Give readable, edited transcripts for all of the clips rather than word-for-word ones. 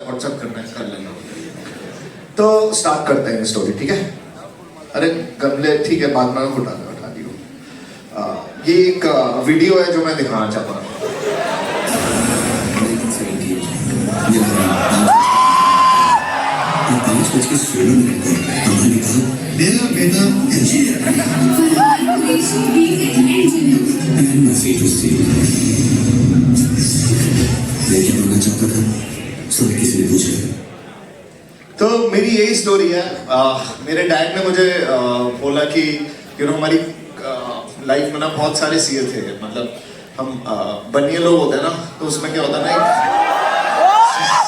WhatsApp करना है कर लेना। तो स्टार्ट करते हैं स्टोरी, ठीक है। अरे गमले ठीक है, बाद में उठा दियो। ये एक वीडियो है जो मैं दिखाना चाहता हूँ। तो मेरी यही स्टोरी है। मेरे डैड ने मुझे बोला कि हमारी लाइफ में ना बहुत सारे सीए थे। मतलब हम बनिए लोग होते हैं ना, तो उसमें क्या होता है ना,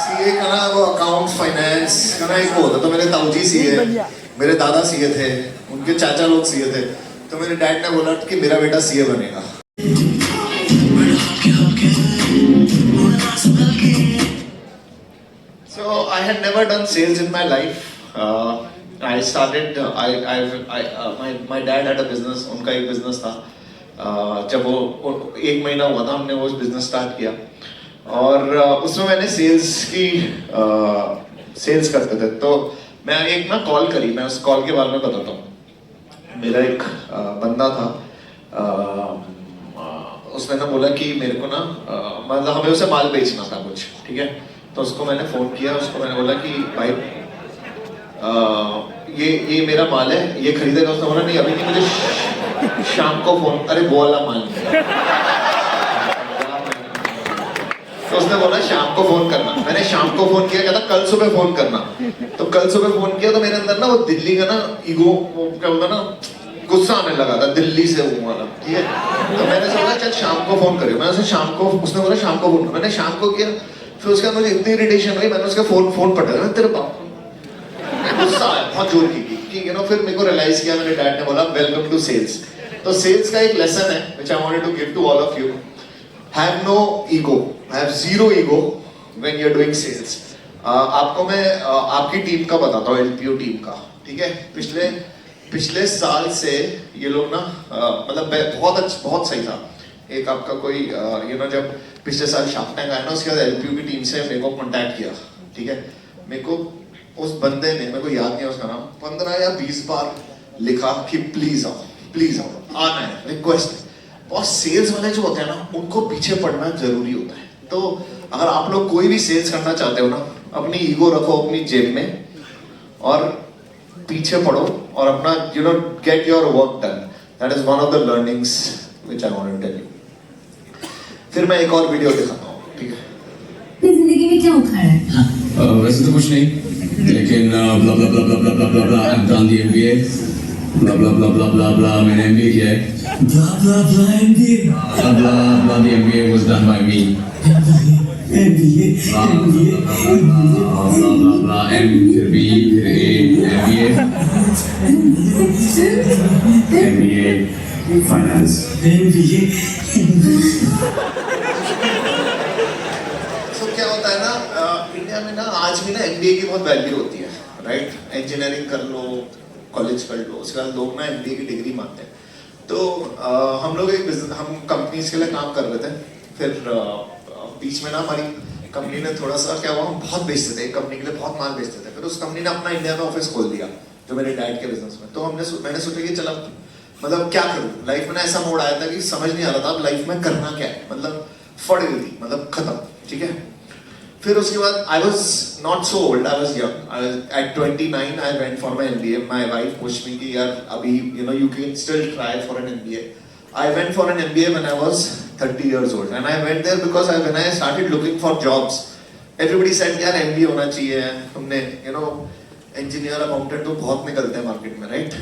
सीए का ना वो अकाउंट फाइनेंस का ना एक वो होता। तो मेरे ताऊजी सीए, मेरे दादा सीए थे, उनके चाचा लोग सीए थे। तो मेरे डैड ने बोला कि मेरा बेटा सीए बनेगा। So I had never done sales in my life. I started. My dad had a business. उनका एक business था. जब वो 1 महीना हुआ था, हमने वो बिजनेस स्टार्ट किया और उसमें मैंने सेल्स करते थे। तो मैं एक ना कॉल करी, मैं उस कॉल के बारे में बताता हूँ। मेरा एक बंदा था, उसने ना बोला कि मेरे को ना मतलब हमें उसे माल बेचना था कुछ, ठीक है। तो उसको मैंने फोन किया, उसको मैंने बोला कि भाई ये मेरा माल है, ये खरीदेगा। उसने बोला नहीं अभी नहीं, मुझे शाम को फोन। अरे वो वाला माल तो उसने बोला शाम को फोन करना। मैंने शाम को फोन किया, कहता कल सुबह फोन करना। तो कल सुबह फोन किया तो मेरे अंदर ना वो दिल्ली का ना ईगो, वो क्या होता ना, गुस्सा आने लगा था, दिल्ली से हूँ वाला, ठीक है। तो मैंने सोचा चल शाम को फोन करियो। मैंने उसे शाम को, उसने बोला शाम को फोन। मैंने शाम को किया, फिर उसके बाद मुझे इतनी इरिटेशन हुई, मैंने उसका फोन पटा दिया। तेरे बाप गुस्सा आया बहुत जोर की, ठीक है ना। फिर मेरे को रियलाइज किया, मेरे डैड ने बोला वेलकम टू सेल्स। तो सेल्स का एक लेसन है which I wanted to give to all of you. Have no ego, have zero ego when you are doing sales. आपको मैं आपकी टीम का बताता हूँ, एलपीओ टीम का, ठीक है। पिछले साल से ये लोग ना मतलब बहुत सही था। एक आपका कोई जब पिछले साल शार्क टैंक आया ना, उसके बाद एलपीयू की टीम से मेरे को कांटेक्ट किया, ठीक है। मेरे को उस बंदे ने, मेरे को याद नहीं है उसका नाम, 15 या 20 बार लिखा कि प्लीज आओ आना है, रिक्वेस्ट। बहुत सेल्स वाले जो होते हैं ना, उनको पीछे पड़ना जरूरी होता है। तो अगर आप लोग कोई भी सेल्स करना चाहते हो ना, अपनी ईगो रखो अपनी जेब में और पीछे पढ़ो और अपना get your work done. That is one of the learnings which I want to tell you. फिर मैं एक और वीडियो दिखाता हूँ, ठीक है। जिंदगी में क्या उखाड़ा है? वैसे तो कुछ नहीं, लेकिन blah blah blah blah blah blah blah blah I've done the MBA, blah blah blah blah blah blah मैंने MBA किया है, blah blah blah MBA, blah blah blah the MBA was done by me, MBA blah blah blah blah M फिर B फिर A MBA finance MBA। क्या होता है ना, India में ना आज भी ना एमबीए की बहुत वैल्यू होती है, राइट। इंजीनियरिंग कर लो, कॉलेज कर लो, उसके बाद लोग ना एमबीए की डिग्री मांगते हैं। तो हम लोग हम कंपनीज के लिए काम कर रहे थे। फिर बीच में ना हमारी कंपनी ने थोड़ा सा क्या हुआ, हम बहुत बेचते थे, एक कंपनी के लिए बहुत माल बेचते थे। फिर उस कंपनी ने अपना इंडिया में ऑफिस खोल दिया, जो मेरे डैड के बिजनेस में। तो मैंने सोचा कि चलो मतलब क्या करूँ लाइफ में ना। ऐसा मोड आया था कि समझ नहीं आ रहा था अब लाइफ में करना क्या है, मतलब फट गई थी, मतलब खत्म, ठीक है। फिर उसके बाद I was not so old, I was young. I was at 29. I went for my MBA. My wife pushed me कि यार अभी you can still try for an MBA. I went for an MBA when I was 30 years old, and I went there because when I started looking for jobs, everybody said यार MBA होना चाहिए। तुमने engineer accountant तो बहुत निकलते हैं market में, right.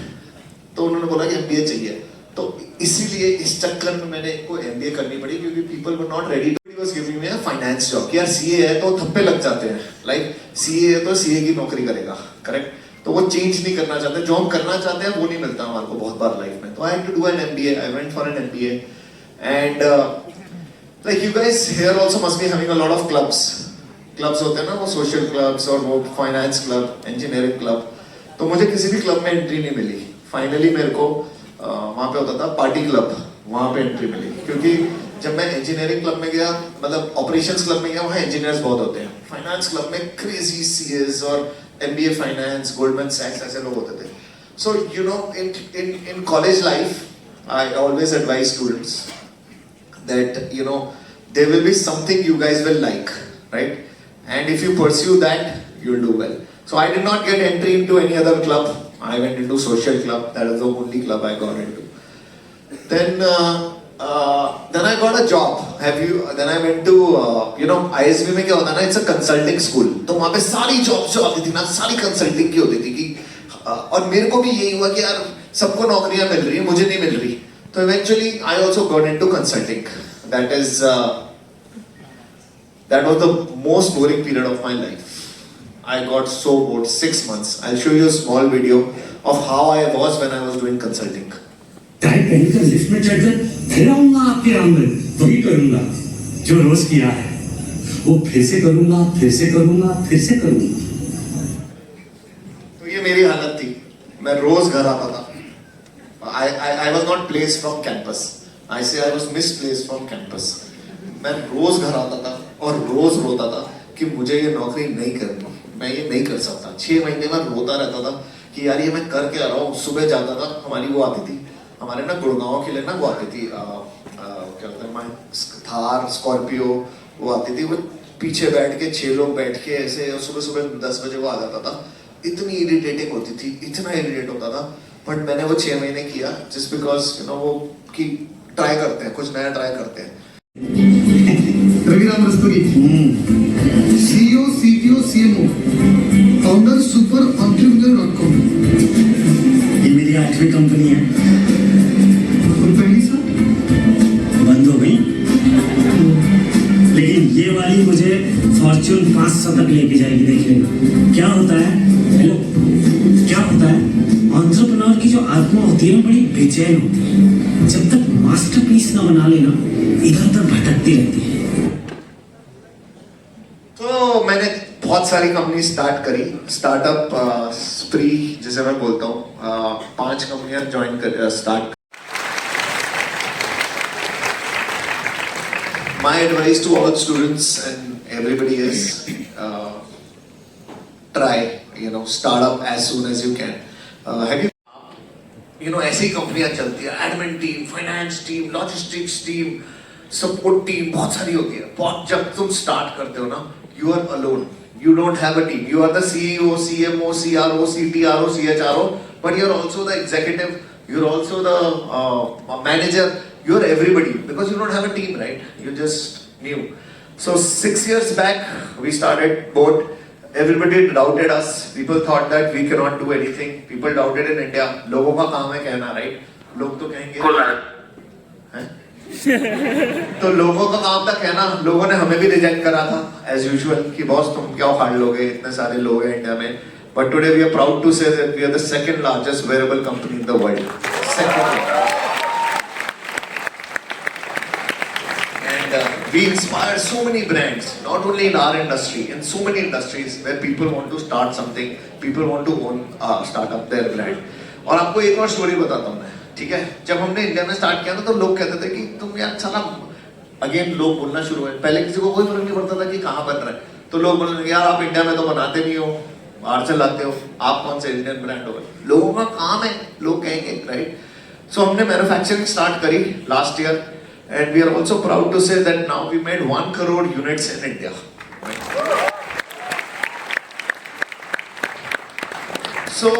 तो उन्होंने बोला कि MBA चाहिए। तो इसीलिए इस चक्कर में मैंने को MBA करनी पड़ी, क्योंकि people were not ready. was giving me a finance job कि यार सीए है तो थप्पे लग जाते हैं, लाइक सीए है तो सीए की नौकरी करेगा, करेक्ट। तो वो चेंज नहीं करना चाहते, जो हम करना चाहते हैं वो नहीं मिलता हमारे को बहुत बार लाइफ में। तो I had to do an MBA, I went for an MBA and like you guys here also must be having a lot of clubs होते हैं ना, वो सोशल क्लब्स और वो फाइनेंस क्लब, इंजीनियरिंग क्लब। तो मुझे किसी भी क्लब में एंट्री नहीं मिली। फाइनली मेरे को वहाँ पे होता था पार्टी क्लब, वहाँ पे एंट्री मिली। क्योंकि जब मैं इंजीनियरिंग क्लब में गया, मतलब ऑपरेशंस क्लब में गया, वहाँ इंजीनियर्स बहुत होते हैं। फाइनेंस क्लब में क्रेजी सीएस और एमबीए फाइनेंस, गोल्डमैन सैक्स ऐसे लोग होते थे. So you know, in college life, I always advise students that you know there will be something you guys will like, right? And if you pursue that, you'll do well. So I did not get entry into any other club. I went into social club. That is the only club I got into. Then I got a job. Then I went to you know, ISB में क्या होता है ना, it's a consulting school. तो वहाँ पे सारी jobs जो आती थी ना, सारी consulting की होती थी कि और मेरे को भी यही हुआ कि यार सबको नौकरियां मिल रही है, मुझे नहीं मिल रही. तो eventually I also got into consulting. That was the most boring period of my life. I got so bored. 6 months. I'll show you a small video of how I was when I was doing consulting. Tie पहनकर lift में चढ़कर फिर आऊंगा आपके आंगन, वही करूंगा जो रोज किया है, वो फिर से करूंगा, फिर से करूंगा, फिर से करूंगा. तो ये मेरी हालत थी. मैं रोज घर आता था. I was not placed from campus. I say I was misplaced from campus. मैं रोज घर आता था और रोज रोता था कि मुझे ये नौकरी नहीं करनी, मैं ये नहीं कर सकता. 6 महीने में रोता रहता था कि यार ये मैं कर क्या रहा हूँ. सुबह जाता था, हमारी वो आती थी, हमारे ना गुड़गांव के लिए ना वो आती थी, क्या कहते हैं, थार स्कॉर्पियो वो आती थी. वो पीछे बैठ के 6 लोग बैठ के ऐसे, सुबह सुबह 10 बजे वो आ जाता था. इतनी इरिटेटिंग होती थी, इतना इरिटेट होता था. बट मैंने वो 6 महीने किया जस्ट बिकॉज यू नो वो कि ट्राई करते हैं, कुछ नया ट्राई करते हैं. Raviram Rastogi, CEO, CTO, CMO, founder super entrepreneur.com. ये मेरी 8वीं कंपनी है. और पहली साल बंद हो गई, लेकिन ये वाली मुझे फॉर्च्यून 500 तक लेके जाएगी. देख लेना क्या होता है. हेलो, क्या होता है, एंटरप्रेन्योर की जो आत्मा होती है ना, बड़ी बेचैन होती है. जब तक मास्टरपीस ना बना लेना, इधर उधर भटकती रहती है. तो मैंने बहुत सारी कंपनी स्टार्ट करी. स्टार्टअप स्प्री जिसे मैं बोलता हूँ, 5 कंपनियां ज्वाइन कर start. My advice to all students and everybody is try, you know, start up as soon as you can. Have you know, ऐसी कंपनियां चलती है, admin team, finance team, logistics team, support team बहुत सारी होती है. बहुत जब तुम स्टार्ट करते हो ना, you are alone. You don't have a team. You are the CEO, CMO, CRO, CTRO, CHRO, but you're also the executive. You're also the manager. You're everybody because you don't have a team, right? You're just new. So 6 years back, we started boat. Everybody doubted us. People thought that we cannot do anything. People doubted in India. लोगों का काम है कहना, right? लोग तो कहेंगे हैं? तो लोगों का काम था कहना. लोगों ने हमें भी रिजेक्ट करा था as usual कि बॉस तुम क्या उखाड़ लोगे, इतने सारे लोग हैं इंडिया में. But today we are proud to say that we are the second largest wearable company in the world. Second. We inspire so many brands, not only in our industry, in so many industries where people want to start something, people want to own, start up their brand. और आपको एक और story बताता हूँ मैं, ठीक है. जब हमने इंडिया में स्टार्ट किया था तो लोग कहते थे कि तुम यार साला, अगेन लोग बोलना शुरू हुए. पहले किसी को कोई फर्क नहीं पड़ता था कि कहाँ बन रहा है. तो लोग बोल रहे यार आप इंडिया में तो बनाते नहीं हो, बाहर से लाते हो, आप कौन से इंडियन ब्रांड हो. लोगों का काम है, लोग कहेंगे, राइट. सो हमने मैन्युफैक्चरिंग स्टार्ट करी last year. And we are also proud to say that now we made 1 crore units in India. So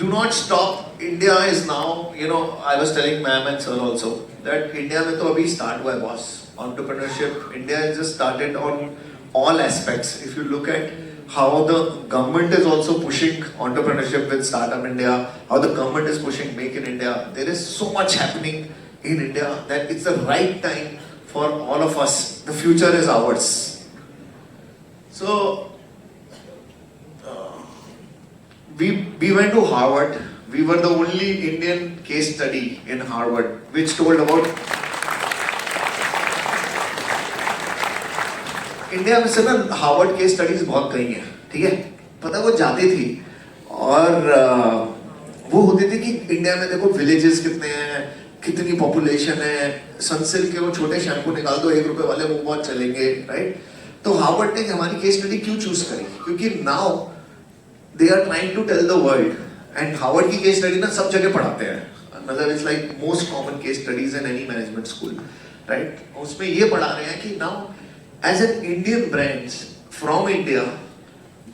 do not stop. India is now, you know, I was telling ma'am and sir also that India में तो अभी start हुआ है boss. Entrepreneurship, India has just started on all aspects. If you look at how the government is also pushing entrepreneurship with Startup India, how the government is pushing Make in India, there is so much happening in India that it's the right time for all of us. The future is ours. So we went to Harvard. We were the only Indian case study in Harvard which told about India में से ना Harvard case studies बहुत कही हैं, ठीक है. पता वो जाती थी और वो होती थी कि इंडिया में देखो विलेजेस कितने हैं, कितनी पॉपुलेशन है. सनसिल्क के वो छोटे शैम्पू निकाल दो, ₹1 वाले वो बहुत चलेंगे, राइट. तो हार्वर्ड ने हमारी केस स्टडी क्यों चूज करी? क्योंकि now they are trying to tell the world, and Harvard की केस स्टडी ना सब जगह पढ़ाते हैं, मतलब it's like most common case studies in any management school, right? उसमें ये पढ़ा रहे हैं कि now as an Indian brands from India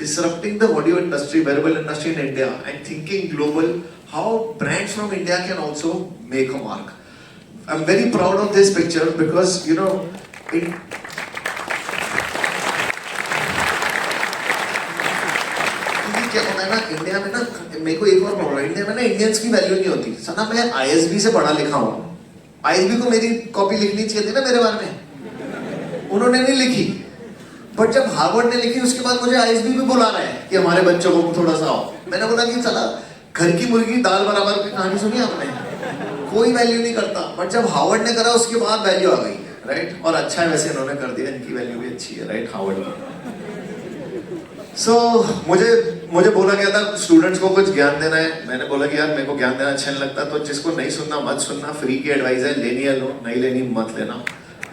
disrupting the audio industry, wearable industry in India, and thinking global, how brands from India can also make a mark. I'm very proud of this picture because you know it. क्योंकि क्या होता है ना India में ना, मेरे को एक और प्रॉब्लम है, इंडिया में ना इंडियंस की वैल्यू नहीं होती। सना मैं ISB से पढ़ा लिखा हूँ, ISB को मेरी कॉपी लिखनी चाहिए थी ना मेरे बारे में, उन्होंने नहीं लिखी। बट जब हार्वर्ड ने लिखी उसके बाद मुझे ISB भी बुला रहा है कि हमारे बच्चों को थोड़ा सा आओ। मैंने बोला कि चला घर की मुर्गी दाल बराबर की कहानी सुनी आपने, कोई वैल्यू नहीं करता, बट जब हार्वर्ड ने करा उसके बाद वैल्यू आ गई, राइट? और अच्छा है वैसे इन्होंने कर दिया, इनकी वैल्यू भी अच्छी है, राइट? हार्वर्ड की। सो मुझे बोला गया था स्टूडेंट्स को कुछ ज्ञान देना है, मैंने बोला कि यार मेरे को ज्ञान देना अच्छा नहीं लगता, तो जिसको नहीं सुनना मत सुनना, फ्री की एडवाइस है, लेनी है लो, नहीं लेनी मत लेना।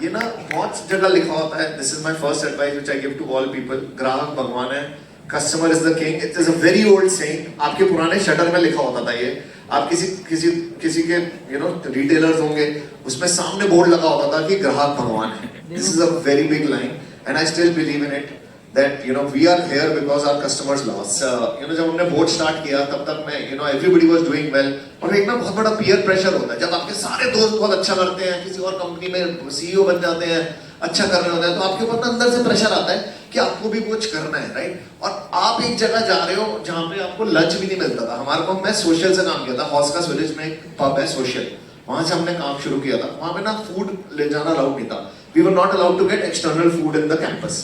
ये ना बहुत जगह लिखा होता है, this is my first advice which I give to all people, ग्राहक भगवान है, customer is the king. It is a very old saying, आपके पुराने शटर में लिखा होता था ये। आप किसी के यू नो रिटेलर्स होंगे, उसमें सामने बोर्ड लगा होता था कि ग्राहक भगवान है। This is a very big line and I still believe in it that you know we are here because our customers love us. You know जब हमने बोर्ड स्टार्ट किया तब तक मैं you know everybody was doing well, और एक ना बहुत बड़ा पीयर प्रेशर होता है जब आपके सारे दोस्त बहुत अच्छा करते हैं, किसी और कंपनी में CEO बन जाते हैं, अच्छा कर रहे होते हैं, तो आपके ऊपर ना अंदर से प्रेशर आता है कि आपको भी कुछ करना है, राइट? और आप एक जगह जा रहे हो जहाँ पे आपको लंच भी नहीं मिलता था। हमारे को मैं सोशल से काम किया था, हॉस्कास विलेज में एक पब है सोशल, वहां से हमने काम शुरू किया था। वहां पे ना फूड ले जाना अलाउड नहीं था, we were not allowed to get external food in the campus.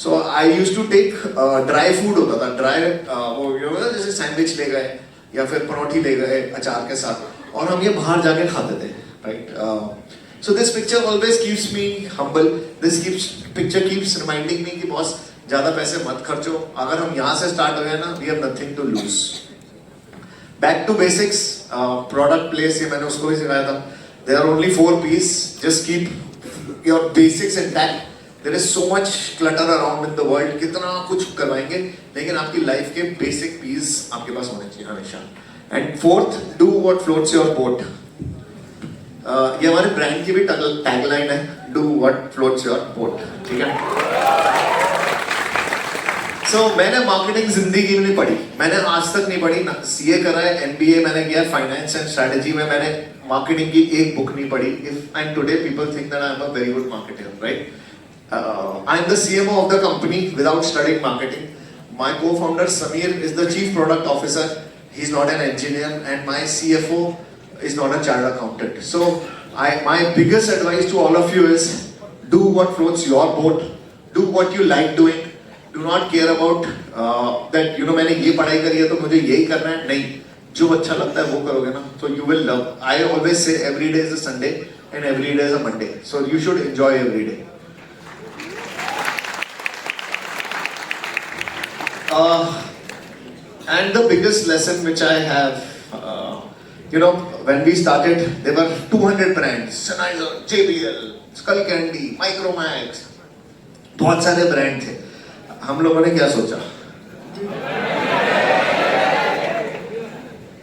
So I used to take dry food होता था, ड्राई वो जैसे सैंडविच ले गए या फिर परोठी ले गए अचार के साथ, और हम ये बाहर जाके खाते थे, right? So this picture always keeps me humble. This picture keeps reminding me कि बॉस ज्यादा पैसे मत खर्चो, अगर हम यहाँ से स्टार्ट हो गए ना, we have nothing to lose. Back to basics, product place, ये मैंने उसको भी सिखाया था. There are only 4 P's. Just keep your basics intact. There is so much clutter around in the world, कितना कुछ करवाएंगे, लेकिन आपकी लाइफ के बेसिक पीस आपके पास होने चाहिए हमेशा। And fourth, do what floats your boat. ये हमारे ब्रांड की भी टैगलाइन है, do what floats your boat, ठीक है? सो मैंने मार्केटिंग जिंदगी में नहीं पढ़ी, मैंने आज तक नहीं पढ़ी ना, CA करा है, MBA मैंने किया, फाइनेंस एंड स्ट्रेटेजी में मैंने मार्केटिंग की एक बुक नहीं पढ़ी। And today people think that I am a very good marketer, right? I am the CMO of the company without studying marketing. My co-founder Samir is the Chief Product Officer. He's not an engineer, and my CFO is not a chartered accountant. So, my biggest advice to all of you is do what floats your boat. Do what you like doing. Do not care about that. You know, मैंने ये पढ़ाई करी है तो मुझे यही करना है, नहीं. जो अच्छा लगता है वो करोगे ना, तो you will love. I always say every day is a Sunday and every day is a Monday. So you should enjoy every day. And the biggest lesson which I have, you know, when we started, there were 200 brands, Sennheiser, JBL, Skullcandy, Micromax, बहुत सारे brand थे। हम लोगों ने क्या सोचा?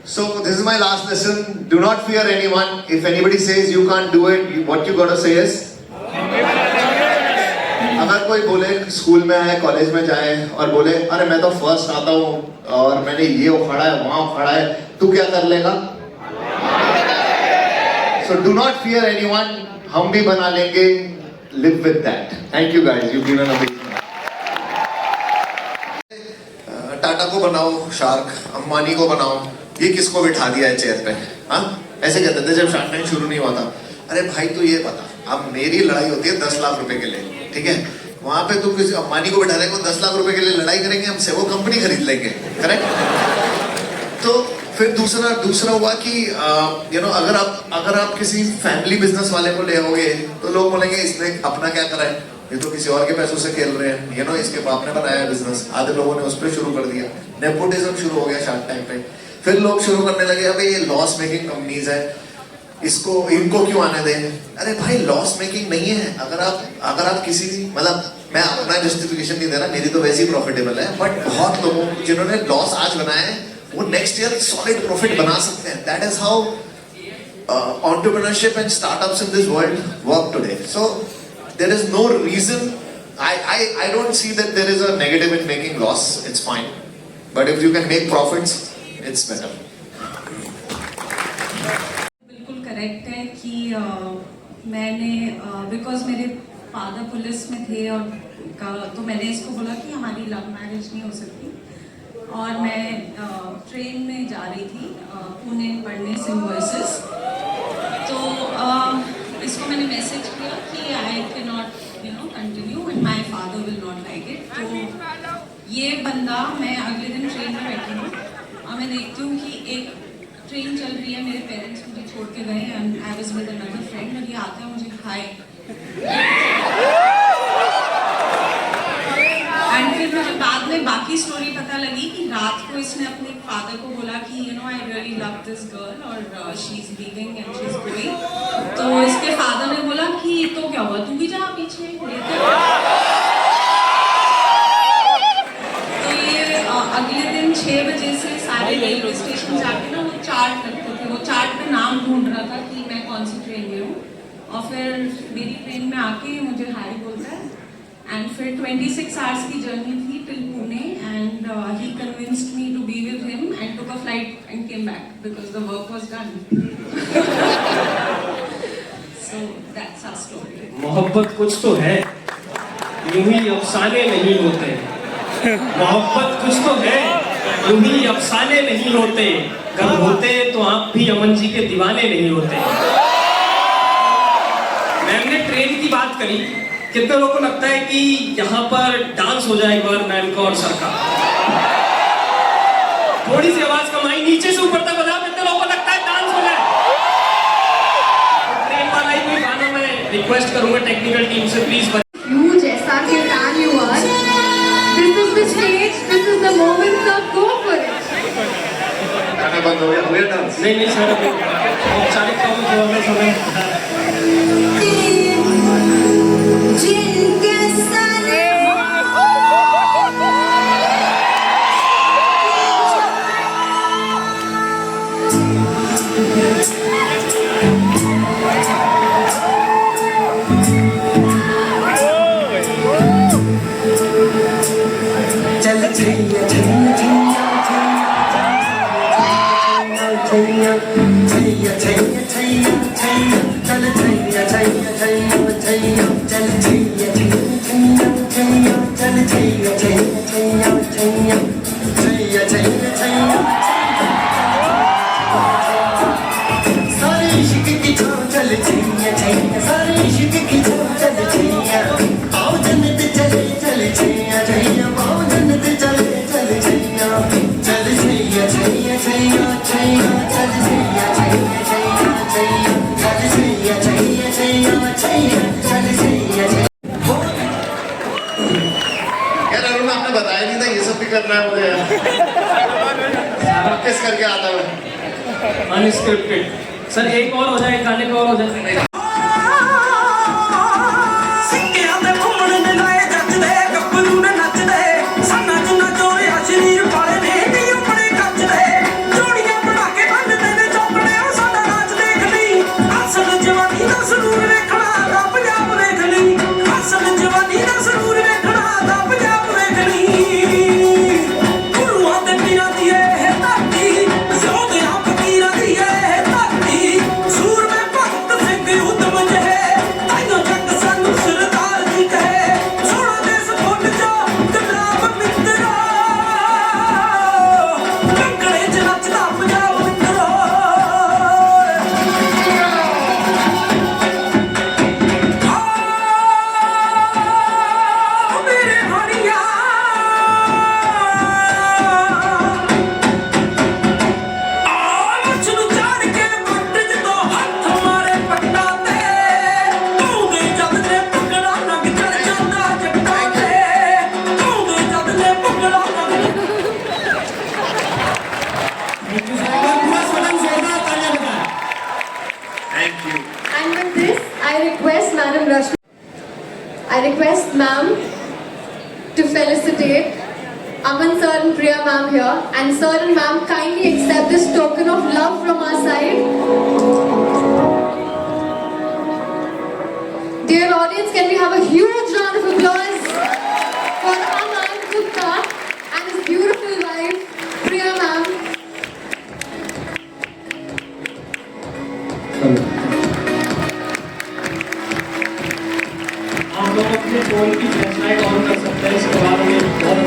So this is my last lesson. Do not fear anyone. If anybody says you can't do it, what you gotta say is, अगर कोई बोले स्कूल में आए, कॉलेज में जाए और बोले अरे मैं तो फर्स्ट आता हूँ और मैंने ये उखाड़ा है, वहां उखाड़ा है, तू क्या कर लेगा? So do not fear anyone. हम भी बना लेंगे. Live with that. Thank you guys. You've been an amazing. Tata को बनाओ शार्क, अंबानी को बनाओ, ये किसको बिठा दिया है चेयर पे? हाँ, ऐसे कहते थे जब शार्क टैंक शुरू नहीं हुआ था। अरे भाई तू ये बता, अब मेरी लड़ाई होती है 10 लाख रुपए के लिए, ठीक है? वहां पे तुम किसी अंबानी को बिठा रहे हो, 10 लाख रुपए के लिए लड़ाई करेंगे हमसे, वो कंपनी खरीद लेंगे, करेक्ट? तो फिर दूसरा हुआ कि यू नो अगर आप किसी फैमिली बिजनेस वाले को ले आओगे तो लोग बोलेंगे इसने अपना क्या करा है, ये तो किसी और के पैसों से खेल रहे हैं, यू नो इसके बाप ने बनाया बिजनेस। आधे लोगों ने उस पर शुरू कर दिया, नेपोटिज्म शुरू हो गया शार्क टैंक पे। फिर लोग शुरू करने लगे अबे ये लॉस मेकिंग कंपनीज है, इनको क्यों आने दें? अरे भाई लॉस मेकिंग नहीं है। अगर आप किसी मतलब मैं अपना जस्टिफिकेशन नहीं दे रहा, मेरी तो वैसे ही प्रॉफिटेबल है, बट बहुत लोगों जिन्होंने लॉस आज बनाया है वो नेक्स्ट ईयर सॉलिड प्रॉफिट बना सकते हैं. That is how entrepreneurship and startups in this world work today. So there is no reason. I don't see that there is a negative in making loss. It's fine, but if you can make profits, it's better. बिल्कुल correct है कि मैंने because मेरे father police में थे और तो मैंने इसको बोला कि हमारी लव मैरिज नहीं हो सकती, और मैं ट्रेन में जा रही थी पुणे पढ़ने सिम्बोसिस. तो इसको मैंने मैसेज किया कि I can not continue and my father will not like it. तो ये बंदा, मैं अगले दिन ट्रेन में बैठी हूँ और मैं देखती हूँ कि एक ट्रेन चल रही है, मेरे पेरेंट्स मुझे छोड़ के गए and I was with another friend, और ये आता है मुझे हाय. एंड फिर मुझे बाद में बाकी स्टोरी पता लगी कि रात को इसने अपने फादर को बोला कि I really love this girl और she is leaving and she is going. तो इसके फादर ने बोला कि तो क्या हुआ, तू भी जा पीछे. तो ये अगले दिन 6 बजे से सारे रेलवे स्टेशन जाके ना वो चार्ट रखते थे, वो चार्ट पे नाम ढूंढ रहा था कि मैं कौन सी ट्रेन में हूँ, और फिर मेरी ट्रेन में आके मुझे हाय बोलता है. एंड फिर 26 आवर्स की जर्नी थी till Pune, and he convinced me to be with him and took a flight and came back because the work was done. So that's our story. मोहब्बत कुछ तो है, यूं ही अफसाने नहीं होते. मोहब्बत कुछ तो है, यूं ही अफसाने नहीं होते. कल होते तो आप भी अमन जी के दीवाने नहीं होते. मैम ने ट्रेन की बात करी. कितने लोगों को लगता है कि यहाँ पर डांस हो जाए एक बार मैम का और सर का? थोड़ी सी आवाज कमाई, नीचे से ऊपर तक बजा. कितने लोगों को लगता है डांस हो जाए? ट्रेन वाला ही कोई गाना मैं रिक्वेस्ट करूंगा टेक्निकल टीम से, प्लीज. You जैसा कि fan you are, this is the stage, this is the moment, so go for it. गाना बंद हो गया डांस. नहीं सर, औपचारिक काम थोड़ा सा समय. जिनके सारे चल छैया छैया छैया छैया छैया छैया छैया चल छैया छैया छैया छैया चल छैया छैया छैया चल छैया छैया छैया छैया छैया छैया छैया सारे इश्क की छाँव चल छैया छैया, सारे इश्क की छाँव चल छैया. आओ जन्नत चले चल छैया छैया, आओ जन्नत चले चल छैया. चल छैया छैया छैया छैया चल छैया छैया छैया छैया चल छैया छैया छैया छैया चल छैया छैया. यार अरुण, आपने बताया नहीं था ये सब भी करना है मुझे. प्रैक्टिस करके आता है. अनस्क्रिप्टेड. सर एक और हो जाए, एक गाने का और हो जाए. सिक्कियां दे घुमण ने लाए जचदे, गब्बरू ने नचदे, साना चुना चोरिया शरीर पाले ने नी अपने कचदे. जोड़ियां बना के बंददे ने चौकड़े, ओ साडा नाच देख ली. असल जवानी दा सुरूर वेखना दा पंजाब वेख ली. असल जवानी दा सुरूर वेखना दा पंजाब वेख ली. गुरुआं दे पीरां दी ए धरती, योधियां फकीरां दी ए धरती. सूर में भगत सिंह उद्यम जहे, ताइयों जग सानू सरदार जी कहे. सोना देश फुੱਟ जा पंजाब मित्रा, कंकड़े च नचदा पंजाब मित्रा. मेरे हरिया मुझ ਨੂੰ ਚਾੜ ਕੇ ਮੱਟ ਜਦੋਂ ਹੱਥ ਮਾਰੇ ਪੱਟਾਂ ਤੇ, ਧੂੰਦੇ ਜਦ ਨੇ ਪਕੜਾ ਨਗ ਚੜ ਜਾਂਦਾ ਜੱਟਾਂ ਤੇ. ਧੂੰਦੇ ਜਦ ਨੇ ਪਕੜਾ ਨਗ Thank you. And with this, I request Madam Rashmi, I request Ma'am Sir and Priya ma'am here, and Sir and ma'am kindly accept this token of love from our side. Dear audience, can we have a huge round of applause for Aman Gupta and his beautiful wife, Priya ma'am. आप लोग अपने phone की flashlight on कर सकते हैं इसके बाद में बहुत